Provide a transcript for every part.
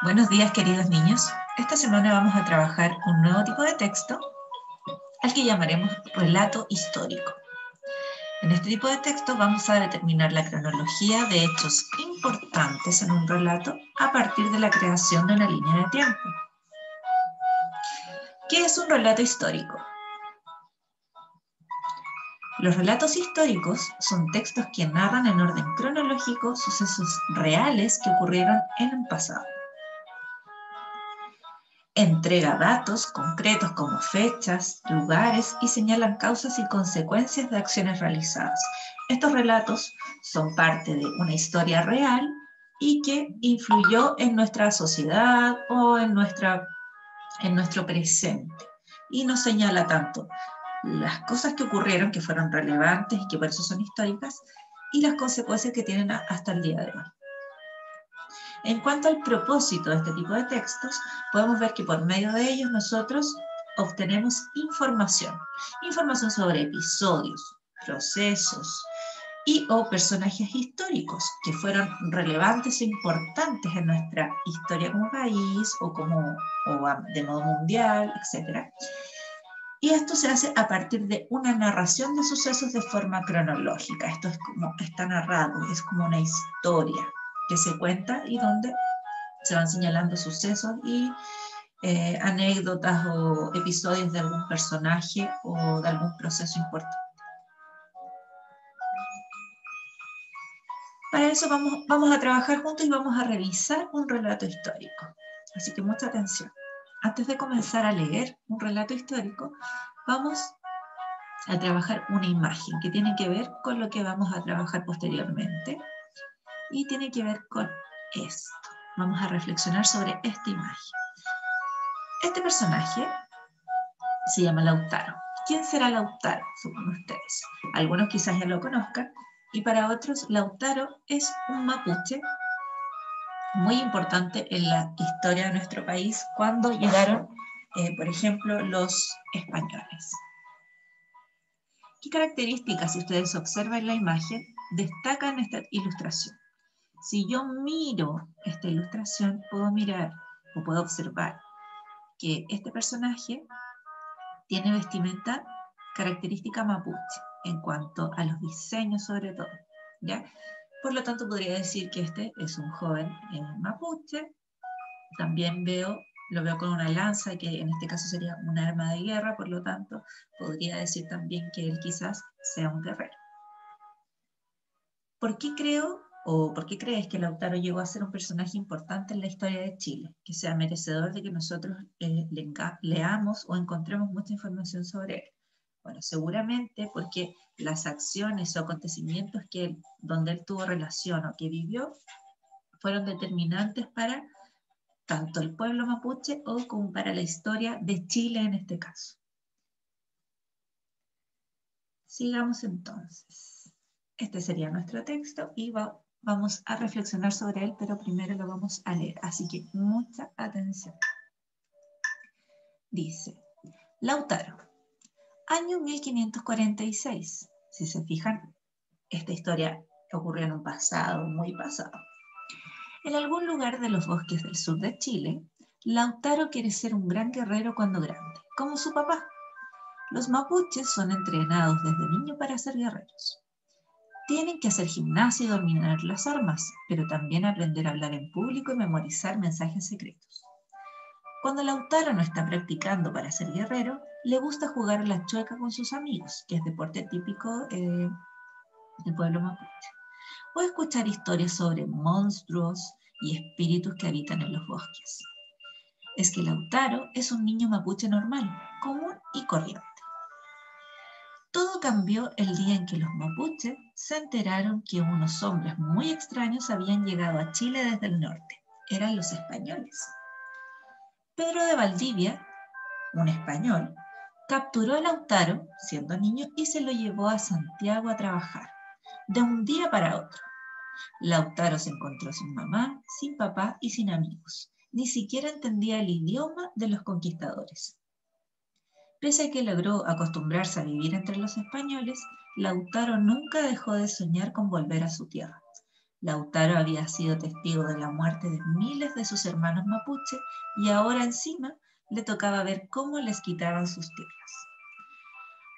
Buenos días, queridos niños. Esta semana vamos a trabajar un nuevo tipo de texto al que llamaremos relato histórico. En este tipo de texto vamos a determinar la cronología de hechos importantes en un relato a partir de la creación de una línea de tiempo. ¿Qué es un relato histórico? Los relatos históricos son textos que narran en orden cronológico sucesos reales que ocurrieron en el pasado. Entrega datos concretos como fechas, lugares y señalan causas y consecuencias de acciones realizadas. Estos relatos son parte de una historia real y que influyó en nuestra sociedad o en nuestro presente. Y nos señala tanto las cosas que ocurrieron, que fueron relevantes y que por eso son históricas, y las consecuencias que tienen hasta el día de hoy. En cuanto al propósito de este tipo de textos, podemos ver que por medio de ellos nosotros obtenemos información sobre episodios, procesos y o personajes históricos que fueron relevantes e importantes en nuestra historia como país o de modo mundial, etc. Y esto se hace a partir de una narración de sucesos de forma cronológica. Esto es como está narrado, es como una historia que se cuenta y donde se van señalando sucesos y anécdotas o episodios de algún personaje o de algún proceso importante. Para eso vamos a trabajar juntos y vamos a revisar un relato histórico. Así que mucha atención. Antes de comenzar a leer un relato histórico, vamos a trabajar una imagen que tiene que ver con lo que vamos a trabajar posteriormente y tiene que ver con esto. Vamos a reflexionar sobre esta imagen. Este personaje se llama Lautaro. ¿Quién será Lautaro? Supongo ustedes. Algunos quizás ya lo conozcan y para otros Lautaro es un mapuche muy importante en la historia de nuestro país cuando llegaron, por ejemplo, los españoles. ¿Qué características, si ustedes observan la imagen, destacan esta ilustración? Si yo miro esta ilustración, puedo mirar o puedo observar que este personaje tiene vestimenta característica mapuche en cuanto a los diseños sobre todo, ¿ya? Por lo tanto, podría decir que este es un joven mapuche. También lo veo con una lanza, que en este caso sería un arma de guerra, por lo tanto, podría decir también que él quizás sea un guerrero. ¿Por qué creo o por qué crees que Lautaro llegó a ser un personaje importante en la historia de Chile, que sea merecedor de que nosotros leamos o encontremos mucha información sobre él? Bueno, seguramente porque las acciones o acontecimientos donde él tuvo relación o que vivió fueron determinantes para tanto el pueblo mapuche o como para la historia de Chile en este caso. Sigamos entonces. Este sería nuestro texto y vamos a reflexionar sobre él, pero primero lo vamos a leer, así que mucha atención. Dice, Lautaro, año 1546. Si se fijan, esta historia ocurrió en un pasado, muy pasado. En algún lugar de los bosques del sur de Chile, Lautaro quiere ser un gran guerrero cuando grande, como su papá. Los mapuches son entrenados desde niños para ser guerreros. Tienen que hacer gimnasia y dominar las armas, pero también aprender a hablar en público y memorizar mensajes secretos. Cuando Lautaro no está practicando para ser guerrero, le gusta jugar a la chueca con sus amigos, que es deporte típico del pueblo mapuche, o escuchar historias sobre monstruos y espíritus que habitan en los bosques. Es que Lautaro es un niño mapuche normal, común y corriente. Todo cambió el día en que los mapuches se enteraron que unos hombres muy extraños habían llegado a Chile desde el norte. Eran los españoles. Pedro de Valdivia, un español, capturó a Lautaro, siendo niño, y se lo llevó a Santiago a trabajar, de un día para otro. Lautaro se encontró sin mamá, sin papá y sin amigos. Ni siquiera entendía el idioma de los conquistadores. Pese a que logró acostumbrarse a vivir entre los españoles, Lautaro nunca dejó de soñar con volver a su tierra. Lautaro había sido testigo de la muerte de miles de sus hermanos mapuche y ahora encima le tocaba ver cómo les quitaban sus tierras.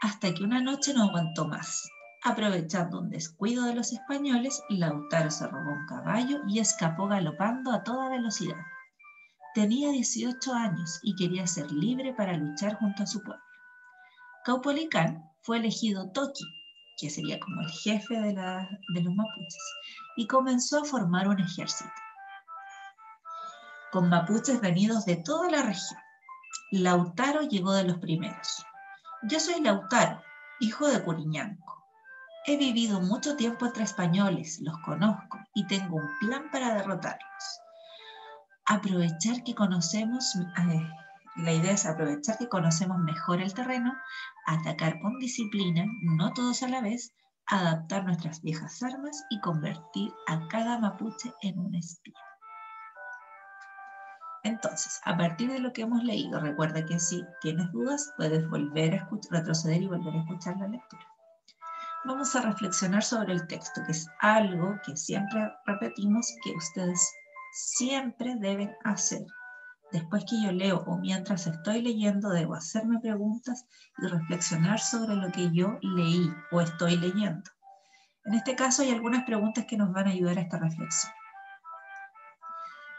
Hasta que una noche no aguantó más. Aprovechando un descuido de los españoles, Lautaro se robó un caballo y escapó galopando a toda velocidad. Tenía 18 años y quería ser libre para luchar junto a su pueblo. Caupolicán fue elegido Toqui, que sería como el jefe de los mapuches, y comenzó a formar un ejército con mapuches venidos de toda la región. Lautaro llegó de los primeros. Yo soy Lautaro, hijo de Curiñanco. He vivido mucho tiempo entre españoles, los conozco y tengo un plan para derrotarlos. Aprovechar que conocemos, la idea es aprovechar que conocemos mejor el terreno, atacar con disciplina, no todos a la vez, adaptar nuestras viejas armas y convertir a cada mapuche en un espía. Entonces, a partir de lo que hemos leído, recuerda que si tienes dudas, puedes volver a retroceder y volver a escuchar la lectura. Vamos a reflexionar sobre el texto, que es algo que siempre repetimos que ustedes siempre deben hacer. Después que yo leo o mientras estoy leyendo, debo hacerme preguntas y reflexionar sobre lo que yo leí o estoy leyendo. En este caso hay algunas preguntas que nos van a ayudar a esta reflexión.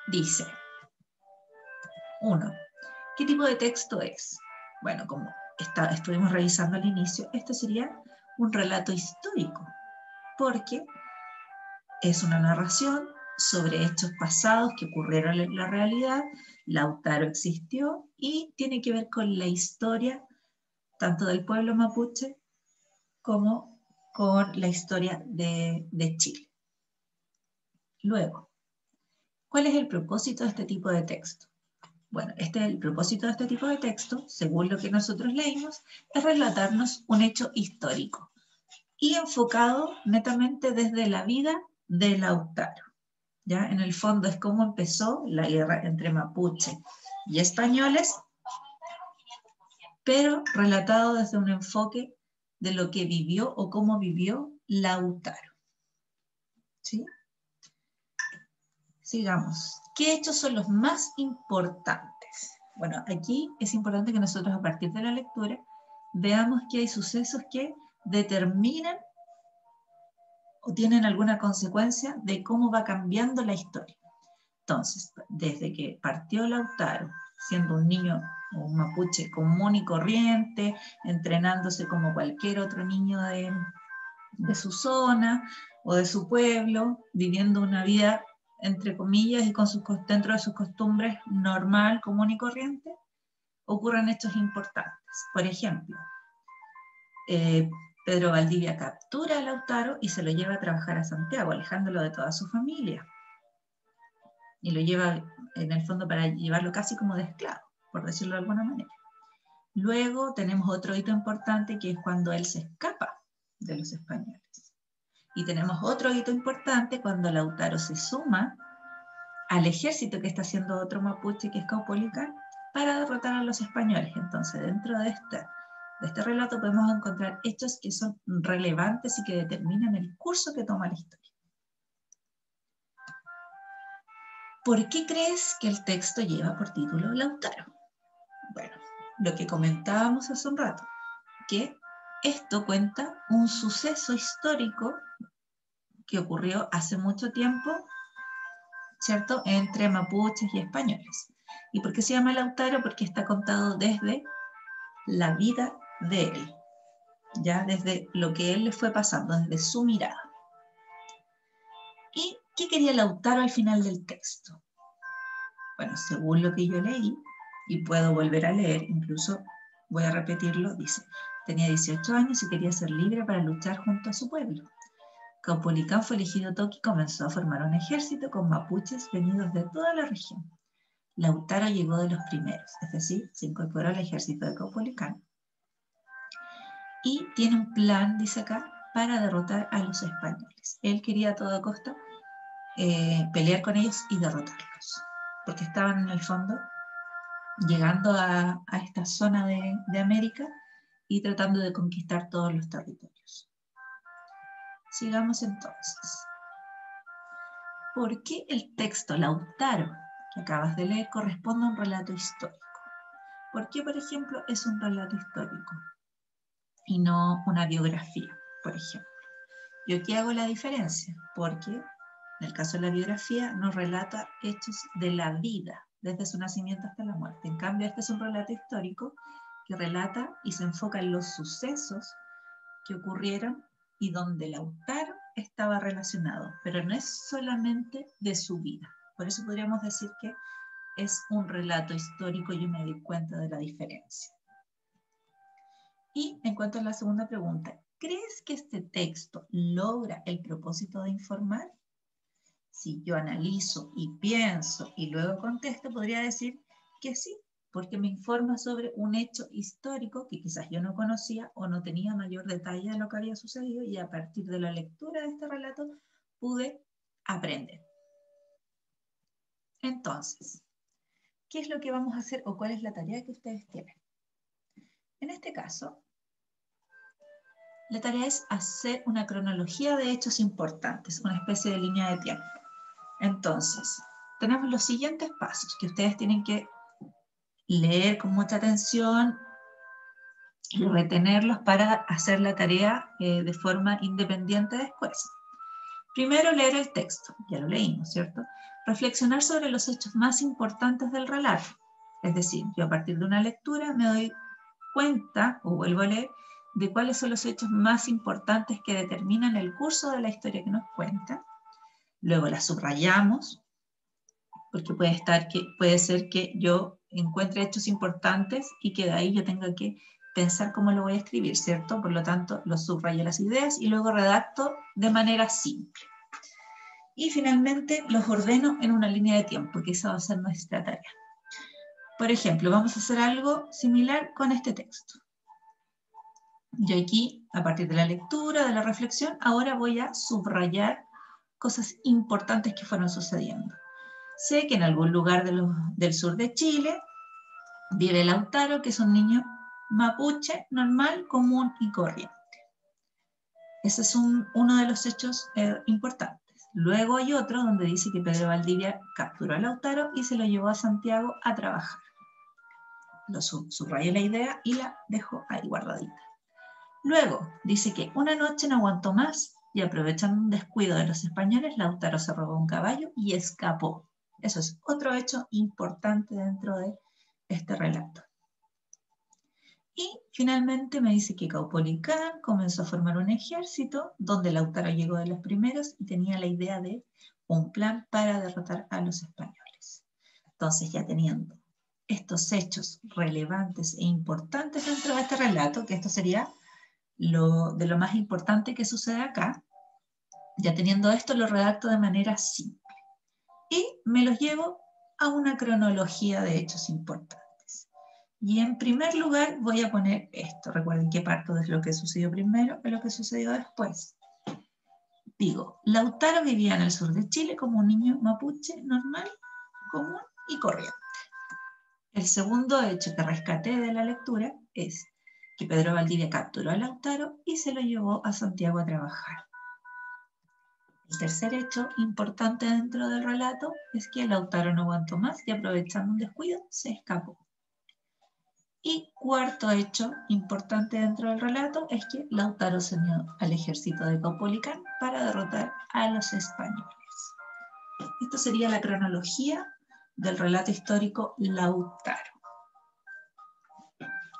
Dice, 1. ¿Qué tipo de texto es? Bueno, como estuvimos revisando al inicio, esto sería un relato histórico, porque es una narración sobre hechos pasados que ocurrieron en la realidad. Lautaro existió y tiene que ver con la historia tanto del pueblo mapuche como con la historia de Chile. Luego, ¿cuál es el propósito de este tipo de texto? Bueno, el propósito de este tipo de texto, según lo que nosotros leímos, es relatarnos un hecho histórico y enfocado netamente desde la vida de Lautaro. ¿Ya? En el fondo es cómo empezó la guerra entre mapuche y españoles, pero relatado desde un enfoque de lo que vivió o cómo vivió Lautaro. ¿Sí? Sigamos. ¿Qué hechos son los más importantes? Bueno, aquí es importante que nosotros a partir de la lectura veamos que hay sucesos que determinan o tienen alguna consecuencia de cómo va cambiando la historia. Entonces, desde que partió Lautaro, siendo un niño o un mapuche común y corriente, entrenándose como cualquier otro niño de su zona o de su pueblo, viviendo una vida, entre comillas, y dentro de sus costumbres normal, común y corriente, ocurren hechos importantes. Por ejemplo, Pedro Valdivia captura a Lautaro y se lo lleva a trabajar a Santiago, alejándolo de toda su familia. Y lo lleva, en el fondo, para llevarlo casi como de esclavo, por decirlo de alguna manera. Luego tenemos otro hito importante, que es cuando él se escapa de los españoles. Y tenemos otro hito importante cuando Lautaro se suma al ejército que está haciendo otro mapuche, que es Caupolicán, para derrotar a los españoles. Entonces, dentro de este relato podemos encontrar hechos que son relevantes y que determinan el curso que toma la historia. ¿Por qué crees que el texto lleva por título Lautaro? Bueno, lo que comentábamos hace un rato, que esto cuenta un suceso histórico que ocurrió hace mucho tiempo, ¿cierto?, entre mapuches y españoles. ¿Y por qué se llama Lautaro? Porque está contado desde la vida de él, ya desde lo que él le fue pasando, desde su mirada. ¿Y qué quería Lautaro al final del texto? Bueno, según lo que yo leí, y puedo volver a leer, incluso voy a repetirlo, dice, tenía 18 años y quería ser libre para luchar junto a su pueblo. Caupolicán fue elegido Toqui y comenzó a formar un ejército con mapuches venidos de toda la región. Lautaro llegó de los primeros, es decir, se incorporó al ejército de Caupolicán. Y tiene un plan, dice acá, para derrotar a los españoles. Él quería a toda costa pelear con ellos y derrotarlos, porque estaban en el fondo llegando a esta zona de América y tratando de conquistar todos los territorios. Sigamos entonces. ¿por qué el texto Lautaro que acabas de leer corresponde a un relato histórico? ¿Por qué, por ejemplo, es un relato histórico y no una biografía, por ejemplo? Yo aquí hago la diferencia, porque en el caso de la biografía nos relata hechos de la vida, desde su nacimiento hasta la muerte. En cambio, este es un relato histórico que relata y se enfoca en los sucesos que ocurrieron y donde Lautaro estaba relacionado, pero no es solamente de su vida. Por eso podríamos decir que es un relato histórico y yo me di cuenta de la diferencia. Y en cuanto a la segunda pregunta, ¿crees que este texto logra el propósito de informar? Si yo analizo y pienso y luego contesto, podría decir que sí, porque me informa sobre un hecho histórico que quizás yo no conocía o no tenía mayor detalle de lo que había sucedido y a partir de la lectura de este relato pude aprender. Entonces, ¿qué es lo que vamos a hacer o cuál es la tarea que ustedes tienen? En este caso, la tarea es hacer una cronología de hechos importantes, una especie de línea de tiempo. Entonces, tenemos los siguientes pasos que ustedes tienen que leer con mucha atención y retenerlos para hacer la tarea de forma independiente después. Primero, leer el texto, ya lo leímos, ¿cierto? Reflexionar sobre los hechos más importantes del relato. Es decir, yo a partir de una lectura me doy cuenta, o vuelvo a leer, de cuáles son los hechos más importantes que determinan el curso de la historia que nos cuenta. Luego la subrayamos, porque puede ser que yo encuentre hechos importantes y que de ahí yo tenga que pensar cómo lo voy a escribir, ¿cierto? Por lo tanto, lo subrayo las ideas y luego redacto de manera simple. Y finalmente los ordeno en una línea de tiempo, que esa va a ser nuestra tarea. Por ejemplo, vamos a hacer algo similar con este texto. Yo aquí, a partir de la lectura, de la reflexión, ahora voy a subrayar cosas importantes que fueron sucediendo. Sé que en algún lugar del sur de Chile vive Lautaro, que es un niño mapuche normal, común y corriente. Ese es uno de los hechos importantes. Luego hay otro donde dice que Pedro Valdivia capturó a Lautaro y se lo llevó a Santiago a trabajar. Lo subrayé la idea y la dejo ahí guardadita. Luego dice que una noche no aguantó más y aprovechando un descuido de los españoles, Lautaro se robó un caballo y escapó. Eso es otro hecho importante dentro de este relato. Y finalmente me dice que Caupolicán comenzó a formar un ejército donde Lautaro llegó de los primeros y tenía la idea de un plan para derrotar a los españoles. Entonces, ya teniendo estos hechos relevantes e importantes dentro de este relato, que esto sería de lo más importante que sucede acá, ya teniendo esto lo redacto de manera simple. Y me los llevo a una cronología de hechos importantes. Y en primer lugar voy a poner esto. Recuerden que parto de lo que sucedió primero a lo que sucedió después. Digo, Lautaro vivía en el sur de Chile como un niño mapuche normal, común y corriente. El segundo hecho que rescaté de la lectura es que Pedro Valdivia capturó a Lautaro y se lo llevó a Santiago a trabajar. El tercer hecho importante dentro del relato es que Lautaro no aguantó más y aprovechando un descuido se escapó. Y cuarto hecho importante dentro del relato es que Lautaro se unió al ejército de Caupolicán para derrotar a los españoles. Esto sería la cronología del relato histórico Lautaro.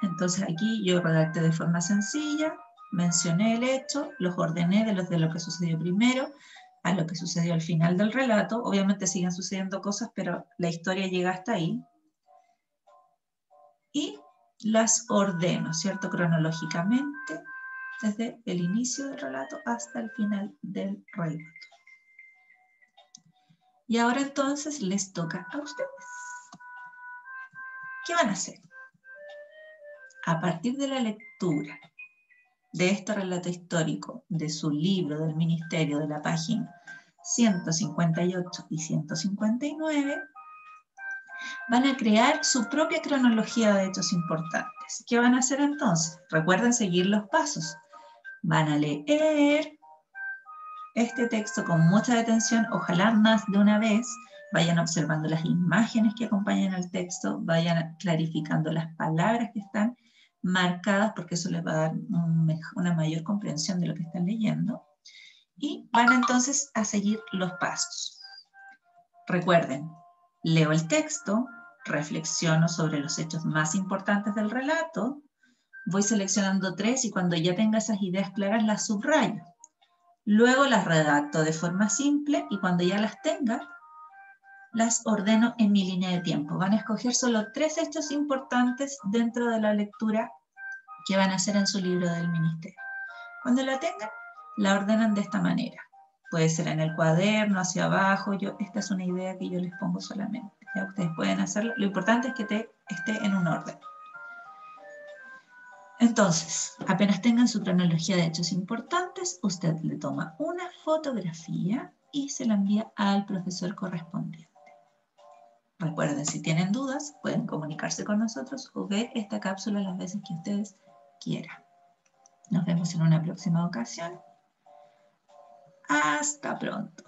Entonces aquí yo redacté de forma sencilla, mencioné el hecho, los ordené de lo que sucedió primero a lo que sucedió al final del relato. Obviamente siguen sucediendo cosas, pero la historia llega hasta ahí. Y las ordeno, ¿cierto? Cronológicamente, desde el inicio del relato hasta el final del relato. Y ahora entonces les toca a ustedes. ¿Qué van a hacer? A partir de la lectura de este relato histórico, de su libro del Ministerio, de la página 158 y 159, van a crear su propia cronología de hechos importantes. ¿Qué van a hacer entonces? Recuerden seguir los pasos. Van a leer, este texto con mucha detención, ojalá más de una vez, vayan observando las imágenes que acompañan al texto, vayan clarificando las palabras que están marcadas, porque eso les va a dar una mayor comprensión de lo que están leyendo. Y van entonces a seguir los pasos. Recuerden, leo el texto, reflexiono sobre los hechos más importantes del relato, voy seleccionando 3 y cuando ya tenga esas ideas claras las subrayo. Luego las redacto de forma simple y cuando ya las tenga, las ordeno en mi línea de tiempo. Van a escoger solo 3 hechos importantes dentro de la lectura que van a hacer en su libro del ministerio. Cuando la tengan, la ordenan de esta manera. Puede ser en el cuaderno, hacia abajo. Esta es una idea que yo les pongo solamente. Ya ustedes pueden hacerlo. Lo importante es que esté en un orden. Entonces, apenas tengan su cronología de hechos importantes, usted le toma una fotografía y se la envía al profesor correspondiente. Recuerden, si tienen dudas, pueden comunicarse con nosotros o ver esta cápsula las veces que ustedes quieran. Nos vemos en una próxima ocasión. Hasta pronto.